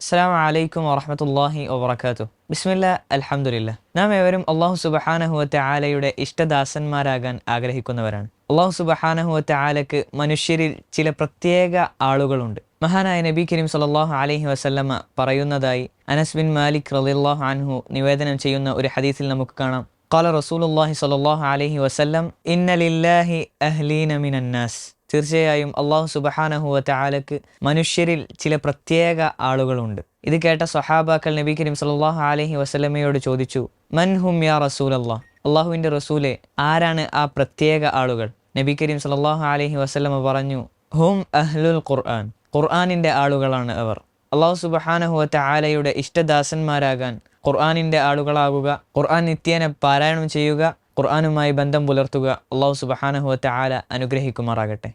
അസ്സലാമു അലൈക്കും വറഹ്മത്തുള്ളാഹി വബറകാതുഹു. ബിസ്മില്ലാ അൽഹംദുലില്ലാ. നാം ഏവരും അല്ലാഹു സുബ്ഹാനഹു വതആലയുടെ ഇഷ്ടദാസന്മാരാകാൻ ആഗ്രഹിക്കുന്നവരാണ്. അല്ലാഹു സുബ്ഹാനഹു വതആലക്ക് മനുഷ്യരിൽ ചില പ്രത്യേക ആളുകളുണ്ട്. മഹാനായ നബി കരീം സല്ലല്ലാഹു അലൈഹി വസല്ലമ പറയുന്നതായി അനസ് ബിൻ മാലിക് റളിയല്ലാഹു അൻഹു നിവേദനം ചെയ്യുന്ന ഒരു ഹദീസിൽ നമുക്ക് കാണാം. ഖാല റസൂലുള്ളാഹി സ്വല്ലല്ലാഹു അലൈഹി വസല്ലം ഇന്ന ലില്ലാഹി അഹ്ലീന മിനന്നാസ്. തീർച്ചയായും അള്ളാഹു സുബ്ഹാനഹു വതആലക്ക് മനുഷ്യരിൽ ചില പ്രത്യേക ആളുകളുണ്ട്. ഇത് കേട്ട സ്വഹാബാക്കൾ നബി കരീം സല്ലല്ലാഹു അലൈഹി വസല്ലമയോട് ചോദിച്ചു, മൻ ഹും യാ റസൂലല്ലാഹ്, അള്ളാഹുവിൻ്റെ റസൂലെ, ആരാണ് ആ പ്രത്യേക ആളുകൾ? നബി കരീം സല്ലല്ലാഹു അലൈഹി വസല്ലമ പറഞ്ഞു, ഹും അഹ്ലുൽ ഖുർആൻ, ഖുർആനിൻ്റെ ആളുകളാണ് അവർ. അള്ളാഹു സുബ്ഹാനഹു വതആലയുടെ ഇഷ്ടദാസന്മാരാകാൻ ഖുർആനിൻ്റെ ആളുകളാകുക, ഖുർആൻ നിത്യേന പാരായണം ചെയ്യുക, ഖുർആനുമായി ബന്ധം പുലർത്തുക. അള്ളാഹു സുബ്ഹാനഹു വതആല അനുഗ്രഹിക്കുമാറാകട്ടെ.